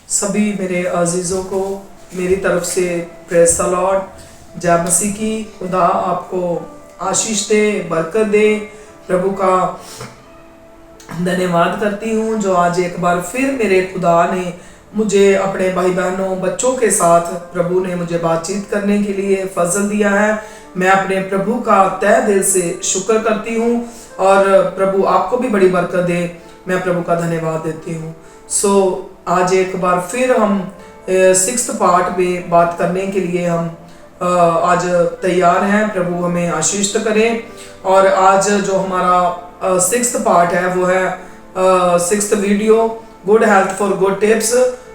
सभी मेरे अजीज़ों को मेरी तरफ से प्रेज़ द लॉर्ड। जय मसीह की। खुदा आपको आशीष दे, बरकत दे। प्रभु का धन्यवाद करती हूँ जो आज एक बार फिर मेरे खुदा ने मुझे अपने भाई बहनों बच्चों के साथ प्रभु ने मुझे बातचीत करने के लिए फजल दिया है। मैं अपने प्रभु का तहे दिल से शुक्र करती हूँ और प्रभु आपको भी बड़ी बरकत दे। मैं प्रभु का धन्यवाद देती हूँ। आज एक बार फिर हम 6th पार्ट में बात करने के लिए हम आज तैयार हैं। प्रभु हमें आशीष करें। और आज जो हमारा 6th पार्ट है वो है 6th video, good health for good tips.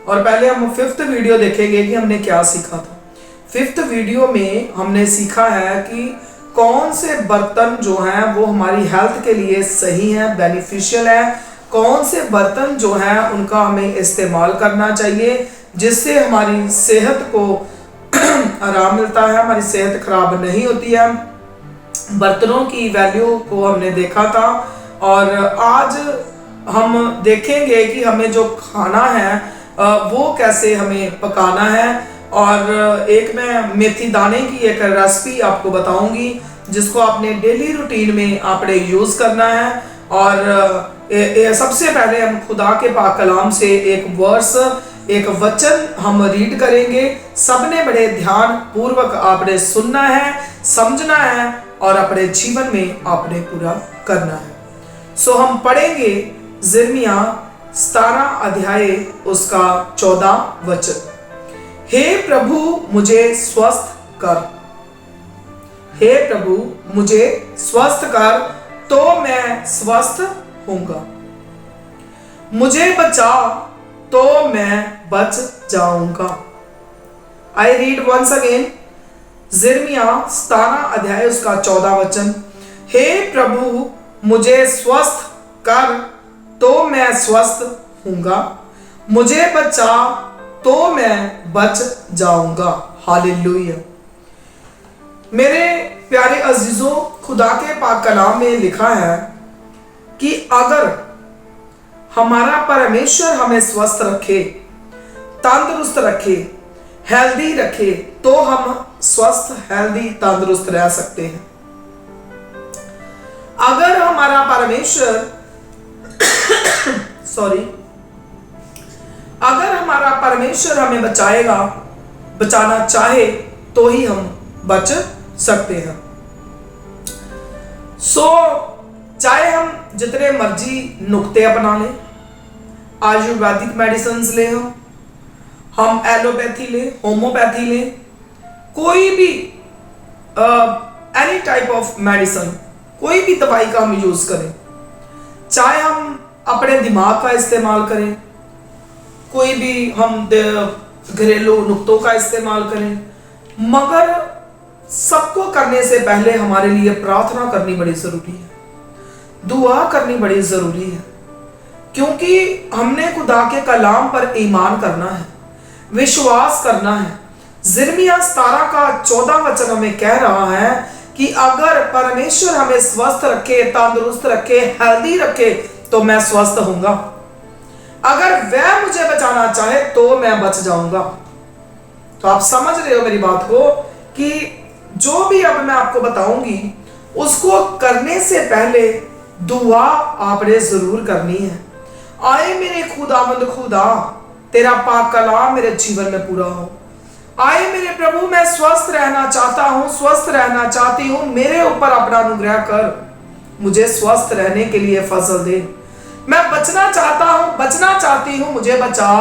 और पहले हम 5th वीडियो देखेंगे कि हमने क्या सीखा था। 5th वीडियो में हमने सीखा है कि कौन से बर्तन जो हैं वो हमारी हेल्थ के लिए सही है, बेनिफिशियल है। कौन से बर्तन जो हैं उनका हमें इस्तेमाल करना चाहिए जिससे हमारी सेहत को आराम मिलता है, हमारी सेहत खराब नहीं होती है। बर्तनों की वैल्यू को हमने देखा था और आज हम देखेंगे कि हमें जो खाना है वो कैसे हमें पकाना है। और एक मैं मेथी दाने की एक रेसिपी आपको बताऊंगी जिसको आपने डेली रूटीन में आपने यूज़ करना है। और सबसे पहले हम खुदा के पाक कलाम से एक वर्स, एक वचन हम रीड करेंगे। सबने बड़े ध्यान पूर्वक आपने सुनना है, समझना है और अपने जीवन में आपने पूरा करना है। हम पढ़ेंगे यिर्मयाह 17 अध्याय उसका 14 वचन। हे प्रभु मुझे स्वस्थ कर, हे प्रभु मुझे स्वस्थ कर तो मैं स्वस्थ होऊंगा। मुझे बचा तो मैं बच जाऊंगा। आई रीड वंस अगेन, यिर्मयाह 17 अध्याय उसका 14 वचन। हे प्रभु मुझे स्वस्थ कर तो मैं स्वस्थ होऊंगा, मुझे बचा तो मैं बच जाऊंगा। हालेलुया। मेरे प्यारे अजीजों, खुदा के पाक कलाम में लिखा है कि अगर हमारा परमेश्वर हमें स्वस्थ रखे, तंदुरुस्त रखे, हेल्दी रखे तो हम स्वस्थ, हेल्दी, तंदुरुस्त रह सकते हैं। अगर हमारा परमेश्वर अगर हमारा परमेश्वर हमें बचाना चाहे तो ही हम बच सकते हैं। चाहे हम जितने मर्जी नुक्ते अपना लें, आयुर्वेदिक मेडिसिन ले, हम एलोपैथी ले, होम्योपैथी ले, कोई भी एनी टाइप ऑफ मेडिसिन, कोई भी दवाई का हम यूज करें, चाहे हम अपने दिमाग का इस्तेमाल करें, कोई भी हम घरेलू नुक्तों का इस्तेमाल करें, मगर सबको करने से पहले हमारे लिए प्रार्थना करनी बड़ी जरूरी है, दुआ करनी बड़ी जरूरी है। क्योंकि हमने खुदा के कलाम पर ईमान करना है, विश्वास करना है। यिर्मयाह 17 का 14 वचन हमें कह रहा है कि अगर परमेश्वर हमें स्वस्थ रखे, तंदुरुस्त रखे, हेल्दी रखे तो मैं स्वस्थ होऊंगा। अगर वह मुझे बचाना चाहे तो मैं बच जाऊंगा। तो आप समझ रहे हो मेरी बात को कि जो भी अब मैं आपको बताऊंगी उसको करने से पहले दुआ आपने जरूर करनी है। आए मेरे खुदावंद खुदा, तेरा पाक कलाम मेरे जीवन में पूरा हो। आए मेरे प्रभु, मैं स्वस्थ रहना चाहता हूं, स्वस्थ रहना चाहती हूं, मेरे ऊपर अपना अनुग्रह कर, मुझे स्वस्थ रहने के लिए फजल दे। मैं बचना चाहता हूं, बचना चाहती हूं, मुझे बचा।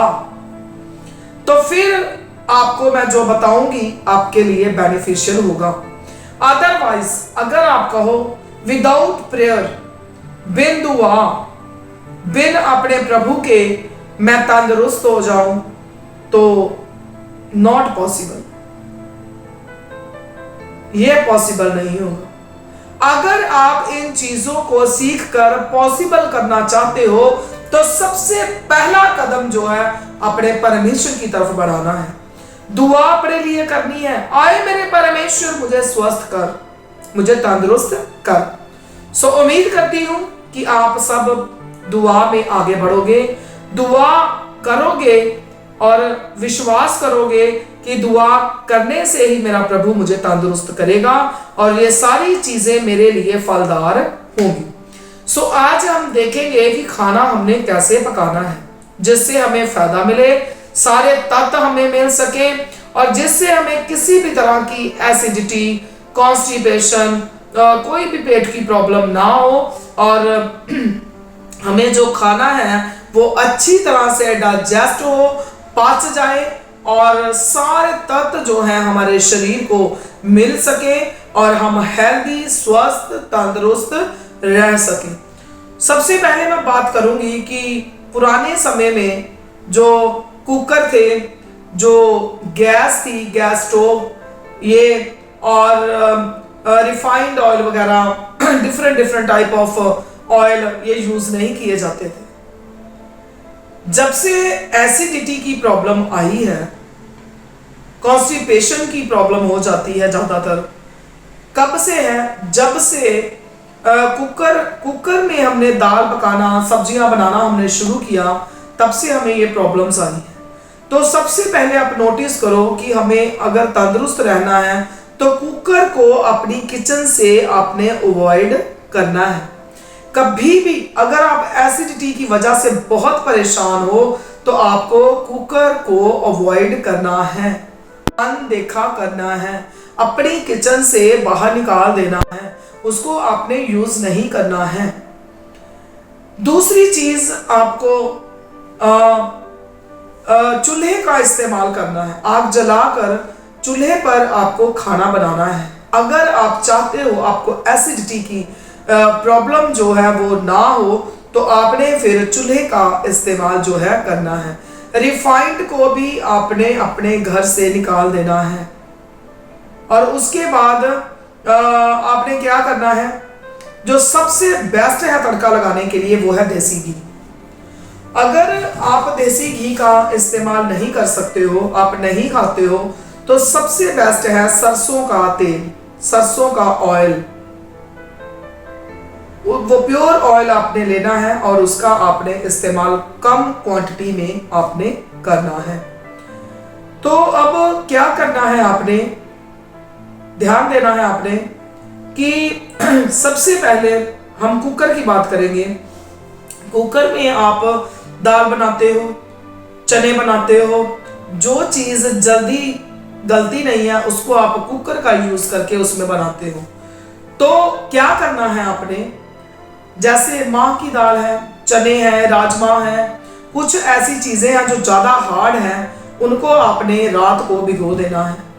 तो फिर आपको मैं जो बताऊंगी आपके लिए बेनिफिशियल होगा। अदरवाइज अगर आप कहो विदाउट प्रेयर, बिन दुआ, बिन अपने प्रभु के मैं तंदुरुस्त हो जाऊं, तो नॉट पॉसिबल, यह पॉसिबल नहीं होगा। अगर आप इन चीजों को सीख कर पॉसिबल करना चाहते हो तो सबसे पहला कदम जो है अपने परमेश्वर की तरफ बढ़ाना है, दुआ अपने लिए करनी है। आए मेरे परमेश्वर मुझे स्वस्थ कर, मुझे तंदुरुस्त कर। उम्मीद करती हूं कि आप सब दुआ में आगे बढ़ोगे, दुआ करोगे और विश्वास करोगे कि दुआ करने से ही मेरा प्रभु मुझे तंदुरुस्त करेगा और ये सारी चीजें मेरे लिए फलदार होंगी। सो आज हम देखेंगे कि खाना हमने कैसे पकाना है जिससे हमें फायदा मिले, सारे तत्व हमें मिल सके और जिससे हमें किसी भी तरह की एसिडिटी, कॉन्स्टिपेशन, कोई भी पेट की प्रॉब्लम ना हो और हमें जो खाना है वो अच्छी तरह से डाइजेस्ट हो, पच जाए और सारे तत्व जो हैं हमारे शरीर को मिल सके और हम हेल्दी, स्वस्थ, तंदुरुस्त रह सकें। सबसे पहले मैं बात करूंगी कि पुराने समय में जो कुकर थे, जो गैस थी, गैस स्टोव ये और रिफाइंड ऑयल वगैरह डिफरेंट टाइप ऑफ ऑयल ये यूज नहीं किए जाते थे। जब से एसिडिटी की प्रॉब्लम आई है, कॉन्स्टिपेशन की प्रॉब्लम हो जाती है ज्यादातर, कब से है? जब से कुकर में हमने दाल पकाना, सब्जियां बनाना हमने शुरू किया, तब से हमें ये प्रॉब्लम्स आई हैं। तो सबसे पहले आप नोटिस करो कि हमें अगर तंदुरुस्त रहना है तो कुकर को अपनी किचन से आपने अवॉइड करना है। कभी भी अगर आप एसिडिटी की वजह से बहुत परेशान हो तो आपको कुकर को अवॉइड करना है, अनदेखा करना है, अपनी किचन से बाहर निकाल देना है, उसको आपने यूज नहीं करना है। दूसरी चीज आपको चूल्हे का इस्तेमाल करना है। आग जलाकर चूल्हे पर आपको खाना बनाना है। अगर आप चाहते हो आपको एसिडिटी की प्रॉब्लम जो है वो ना हो तो आपने फिर चूल्हे का इस्तेमाल जो है करना है। रिफाइंड को भी आपने अपने घर से निकाल देना है और उसके बाद आपने क्या करना है, जो सबसे बेस्ट है तड़का लगाने के लिए वो है देसी घी। अगर आप देसी घी का इस्तेमाल नहीं कर सकते हो, आप नहीं खाते हो, तो सबसे बेस्ट है सरसों का तेल, सरसों का ऑयल। वो प्योर ऑयल आपने लेना है और उसका आपने इस्तेमाल कम क्वांटिटी में आपने करना है। तो अब क्या करना है, आपने ध्यान देना है आपने कि सबसे पहले हम कुकर की बात करेंगे। कुकर में आप दाल बनाते हो, चने बनाते हो, जो चीज जल्दी गलती नहीं है उसको आप कुकर का यूज करके उसमें बनाते हो। तो क्या करना है आपने, जैसे माह की दाल है, चने हैं, राजमा है, कुछ ऐसी चीजें हैं जो ज्यादा हार्ड हैं, उनको आपने रात को भिगो देना है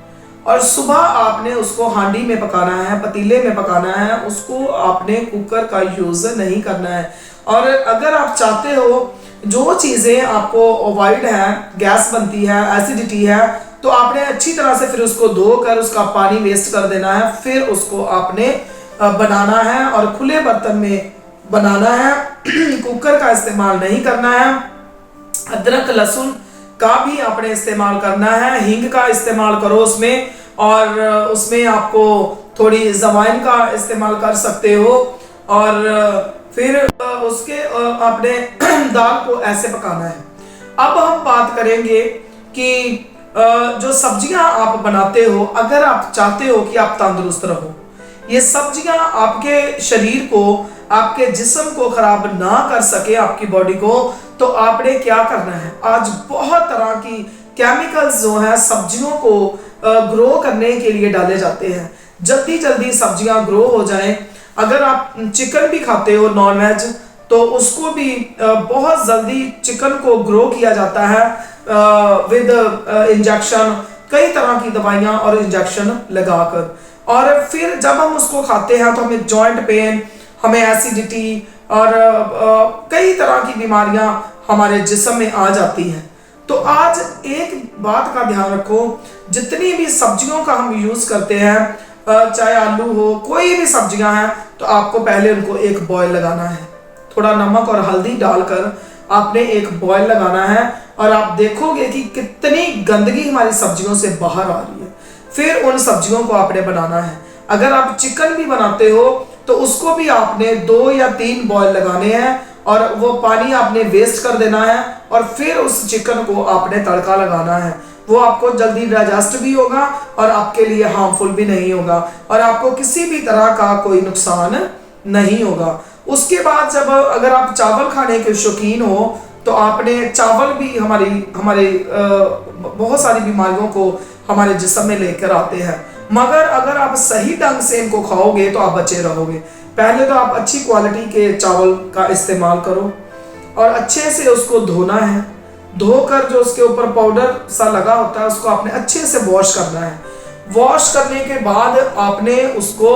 और सुबह आपने उसको हांडी में पकाना है, पतीले में पकाना है, उसको आपने कुकर का यूज नहीं करना है। और अगर आप चाहते हो जो चीजें आपको अवॉइड है, गैस बनती है, एसिडिटी है, तो आपने अच्छी तरह से फिर उसको धोकर उसका पानी वेस्ट कर देना है, फिर उसको आपने बनाना है और खुले बर्तन में बनाना है। कुकर का इस्तेमाल नहीं करना है। अदरक लहसुन का भी आपने इस्तेमाल करना है, हींग का इस्तेमाल करो उसमें, और उसमें आपको थोड़ी जवाइन का इस्तेमाल कर सकते हो और फिर उसके आपने दाल को ऐसे पकाना है। अब हम बात करेंगे कि जो सब्जियां आप बनाते हो, अगर आप चाहते हो कि आप तंदुरुस्त रहो, ये सब्जियां आपके शरीर को, आपके जिस्म को खराब ना कर सके, आपकी बॉडी को, तो आपने क्या करना है, आज बहुत तरह की केमिकल्स जो हैं सब्जियों को ग्रो करने के लिए डाले जाते हैं, जल्दी जल्दी सब्जियां ग्रो हो जाएं। अगर आप चिकन भी खाते हो, नॉन वेज, तो उसको भी बहुत जल्दी चिकन को ग्रो किया जाता है विद इंजेक्शन, कई तरह की दवाइयां और इंजेक्शन लगाकर, और फिर जब हम उसको खाते हैं तो हमें जॉइंट पेन, हमें एसिडिटी और कई तरह की बीमारियां हमारे जिस्म में आ जाती हैं। तो आज एक बात का ध्यान रखो, जितनी भी सब्जियों का हम यूज करते हैं, चाहे आलू हो, कोई भी सब्जियां हैं, तो आपको पहले उनको एक बॉयल लगाना है। थोड़ा नमक और हल्दी डालकर आपने एक बॉयल लगाना है और आप देखोगे कि कितनी गंदगी हमारी सब्जियों से बाहर आ रही है। फिर उन सब्जियों को आपने बनाना है। अगर आप चिकन भी बनाते हो तो उसको भी आपने 2 या 3 बॉयल लगाने हैं और वो पानी आपने वेस्ट कर देना है और फिर उस चिकन को आपने तड़का लगाना है। वो आपको जल्दी डाइजेस्ट भी होगा और आपके लिए हार्मफुल भी नहीं होगा और आपको किसी भी तरह का कोई नुकसान नहीं होगा। उसके बाद जब अगर आप चावल खाने के शौकीन हो तो आपने चावल भी हमारे बहुत सारी बीमारियों को हमारे जिस्म में लेकर आते हैं, मगर अगर आप सही ढंग से इनको खाओगे तो आप बचे रहोगे। पहले तो आप अच्छी क्वालिटी के चावल का इस्तेमाल करो और अच्छे से उसको धोना है। धोकर जो उसके ऊपर पाउडर सा लगा होता है उसको आपने अच्छे से वॉश करना है। वॉश करने के बाद आपने उसको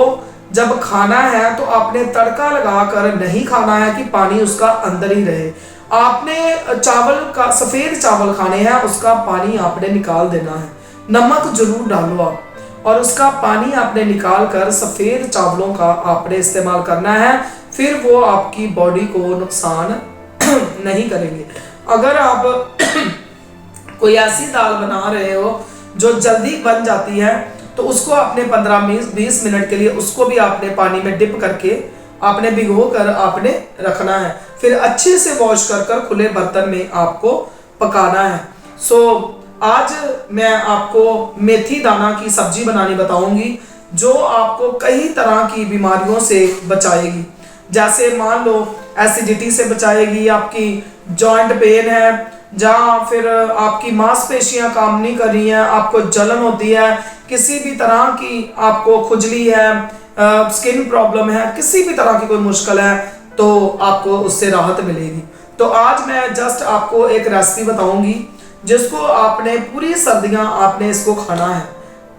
जब खाना है तो आपने तड़का लगाकर नहीं खाना है कि पानी उसका अंदर ही रहे। आपने चावल का सफ़ेद चावल खाने हैं, उसका पानी आपने निकाल देना है। नमक जरूर डालो आप और उसका पानी आपने निकाल कर सफ़ेद चावलों का आपने इस्तेमाल करना है। फिर वो आपकी बॉडी को नुकसान नहीं करेंगे। अगर आप कोई ऐसी दाल बना रहे हो जो जल्दी बन जाती है तो उसको आपने 15-20 मिनट के लिए उसको भी आपने पानी में डिप करके आपने भिगो कर आपने रखना है। फिर अच्छे से वॉश कर खुले बर्तन में आपको पकाना है। आज मैं आपको मेथी दाना की सब्जी बनानी बताऊंगी जो आपको कई तरह की बीमारियों से बचाएगी। जैसे मान लो एसिडिटी से बचाएगी, आपकी जॉइंट पेन है, जहाँ फिर आपकी मांसपेशियां काम नहीं कर रही हैं, आपको जलन होती है, किसी भी तरह की आपको खुजली है, स्किन प्रॉब्लम है, किसी भी तरह की कोई मुश्किल है तो आपको उससे राहत मिलेगी। तो आज मैं जस्ट आपको एक रेसिपी बताऊंगी जिसको आपने पूरी सर्दियां आपने इसको खाना है।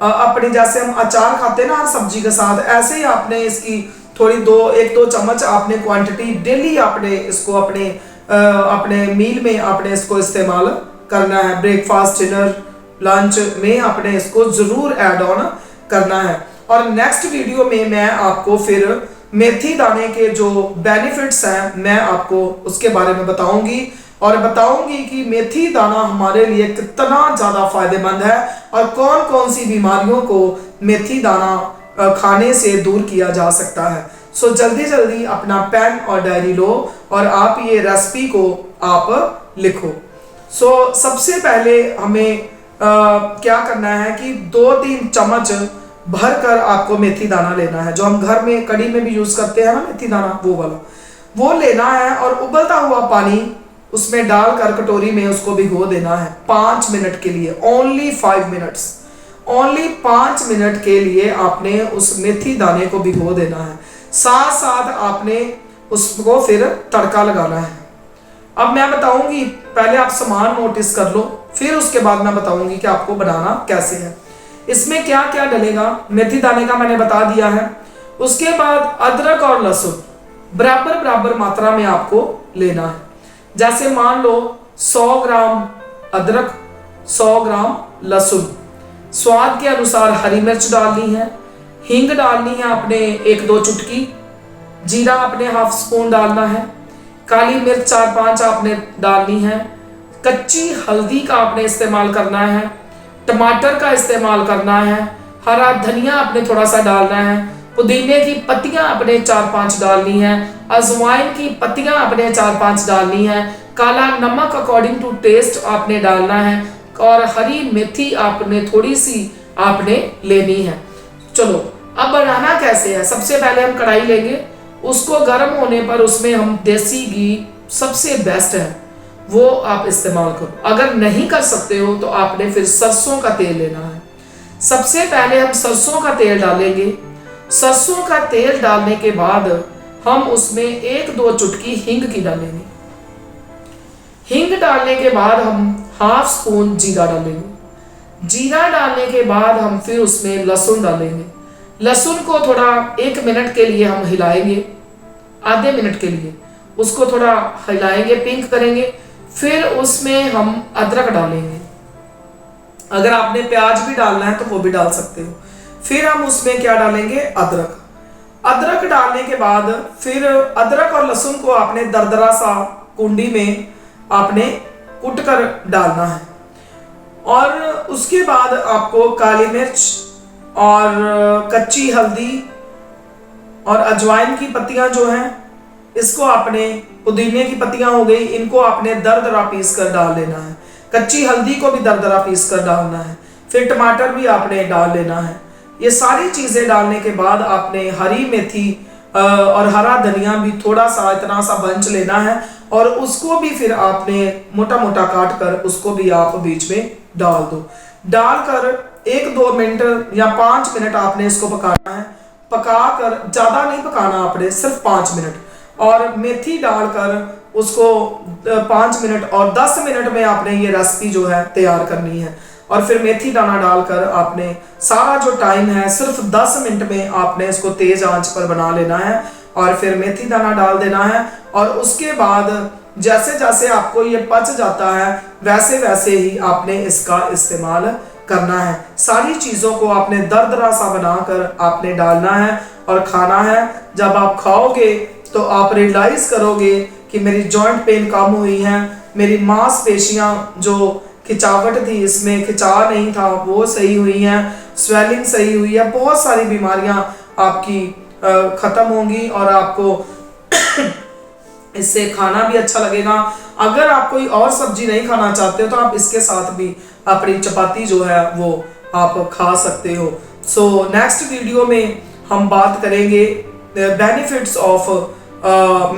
अपने जैसे हम अचार खाते हैं ना हर सब्जी के साथ, ऐसे ही आपने इसकी थोड़ी 1-2 चम्मच आपने क्वांटिटी डेली आपने इसको अपने मील में आपने इसको इस्तेमाल करना है। ब्रेकफास्ट, डिनर, लंच में आपने इसको ज़रूर ऐड ऑन करना है। और नेक्स्ट वीडियो में मैं आपको फिर मेथी दाने के जो बेनिफिट्स हैं मैं आपको उसके बारे में बताऊंगी और बताऊंगी कि मेथी दाना हमारे लिए कितना ज़्यादा फायदेमंद है और कौन कौन सी बीमारियों को मेथी दाना खाने से दूर किया जा सकता है। जल्दी जल्दी अपना पेन और डायरी लो और आप ये रेसिपी को आप लिखो। सबसे पहले हमें क्या करना है कि 2-3 चम्मच भर कर आपको मेथी दाना लेना है। जो हम घर में कड़ी में भी यूज करते हैं ना मेथी दाना, वो वाला वो लेना है और उबलता हुआ पानी उसमें डालकर कटोरी में उसको भिगो देना है 5 मिनट के लिए। ओनली 5 मिनट्स, ओनली 5 मिनट के लिए आपने उस मेथी दाने को भिगो देना है। साथ साथ आपने उसको फिर तड़का लगाना है। अब मैं बताऊंगी, पहले आप सामान नोटिस कर लो, फिर उसके बाद मैं बताऊंगी कि आपको बनाना कैसे है। इसमें क्या क्या डलेगा, मेथी दाने का मैंने बता दिया है। उसके बाद अदरक और लहसुन बराबर बराबर मात्रा में आपको लेना है। जैसे मान लो 100 ग्राम अदरक, 100 ग्राम लहसुन, स्वाद के अनुसार हरी मिर्च डालनी है, हींग डालनी है आपने 1-2 चुटकी, जीरा आपने हाफ स्पून डालना है, काली मिर्च 4-5 आपने डालनी है, कच्ची हल्दी का आपने इस्तेमाल करना है, टमाटर का इस्तेमाल करना है, हरा धनिया आपने थोड़ा सा डालना है, पुदीने की पत्तियां आपने 4-5 डालनी है, अजवाइन की पत्तियां आपने 4-5 डालनी है, काला नमक अकॉर्डिंग टू टेस्ट आपने डालना है और हरी मेथी आपने थोड़ी सी आपने लेनी है। चलो अब बनाना कैसे है। सबसे पहले हम कढ़ाई लेंगे, उसको गर्म होने पर उसमें हम देसी घी सबसे बेस्ट है वो आप इस्तेमाल करो। अगर नहीं कर सकते हो तो आपने फिर सरसों का तेल लेना है। सबसे पहले हम सरसों का तेल डालेंगे। सरसों का तेल डालने के बाद हम उसमें 1-2 चुटकी हींग की डालेंगे। हींग डालने के बाद हम हाफ स्पून जीरा डालेंगे। जीरा डालने के बाद हम फिर उसमें लहसुन डालेंगे। लहसुन को थोड़ा 1 मिनट के लिए हम हिलाएंगे, आधे मिनट के लिए उसको थोड़ा हिलाएंगे, पिंक करेंगे। फिर उसमें हम अदरक डालेंगे। अगर आपने प्याज भी डालना है तो वो भी डाल सकते हो। फिर हम उसमें क्या डालेंगे, अदरक। अदरक डालने के बाद फिर अदरक और लहसुन को आपने दरदरा सा कुंडी में आपने कूट कर डालना है। और उसके बाद आपको काली मिर्च और कच्ची हल्दी और अजवाइन की पत्तियां जो हैं इसको आपने, पुदीने की पत्तियां हो गई, इनको आपने दरदरा पीस कर डाल लेना है। कच्ची हल्दी को भी दरदरा पीस कर डालना है। फिर टमाटर भी आपने डाल लेना है। ये सारी चीज़ें डालने के बाद आपने हरी मेथी और हरा धनिया भी थोड़ा सा इतना सा बंच लेना है, और उसको भी फिर आपने मोटा मोटा काट कर उसको भी आप बीच में डाल दो। डालकर 1-2 मिनट या 5 मिनट आपने इसको पकाना है। पकाकर, ज़्यादा नहीं पकाना आपने, सिर्फ 5 मिनट। और मेथी डालकर उसको 5 मिनट और 10 मिनट में आपने ये रेसिपी जो है तैयार करनी है। और फिर मेथी दाना डालकर आपने सारा जो टाइम है सिर्फ 10 मिनट में आपने इसको तेज आंच पर बना लेना है। और फिर मेथी दाना डाल देना है, और उसके बाद जैसे जैसे आपको ये पच जाता है वैसे वैसे ही आपने इसका इस्तेमाल करना है। सारी चीज़ों को आपने दरदरा सा बनाकर आपने डालना है और खाना है। जब आप खाओगे तो आप रियलाइज करोगे कि मेरी जॉइंट पेन कम हुई है, मेरी मांसपेशियां जो खिंचावट थी, इसमें खिंचाव नहीं था, वो सही हुई हैं, स्वेलिंग सही हुई है, बहुत सारी बीमारियां आपकी ख़त्म होंगी और आपको इससे खाना भी अच्छा लगेगा। अगर आप कोई और सब्जी नहीं खाना चाहते हो तो आप इसके साथ भी अपनी चपाती जो है वो आप खा सकते हो। सो नेक्स्ट वीडियो में हम बात करेंगे बेनिफिट्स ऑफ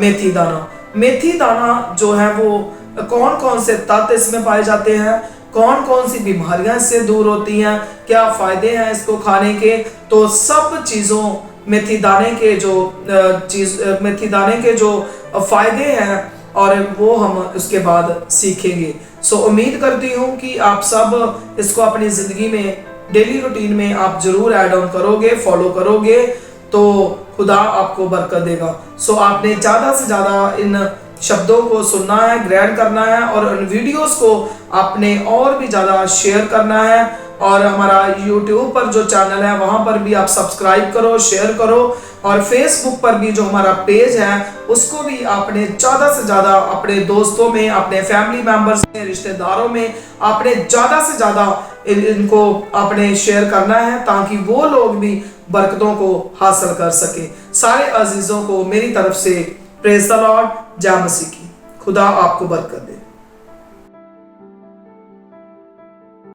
मेथी दाना। मेथी दाना जो है वो कौन कौन से तत्व इसमें पाए जाते हैं, कौन कौन सी बीमारियां इससे दूर होती हैं, क्या फ़ायदे हैं इसको खाने के, तो सब चीज़ों मेथी दाने के जो फ़ायदे हैं और वो हम उसके बाद सीखेंगे। सो उम्मीद करती हूँ कि आप सब इसको अपनी ज़िंदगी में, डेली रूटीन में आप ज़रूर ऐड ऑन करोगे, फॉलो करोगे, तो खुदा आपको बरकत देगा। सो आपने ज़्यादा से ज़्यादा इन शब्दों को सुनना है, ग्रहण करना है, और उन वीडियोस को आपने और भी ज़्यादा शेयर करना है। और हमारा YouTube पर जो चैनल है वहाँ पर भी आप सब्सक्राइब करो, शेयर करो, और फेसबुक पर भी जो हमारा पेज है उसको भी आपने ज़्यादा से ज़्यादा अपने दोस्तों में, अपने फैमिली मेम्बर्स में, रिश्तेदारों में आपने ज़्यादा से ज़्यादा इनको आपने शेयर करना है, ताकि वो लोग भी बरकतों को हासिल कर सके। सारे अजीज़ों को मेरी तरफ से प्रेज़ द लॉर्ड, जय मसीह की। खुदा आपको बरकत दे।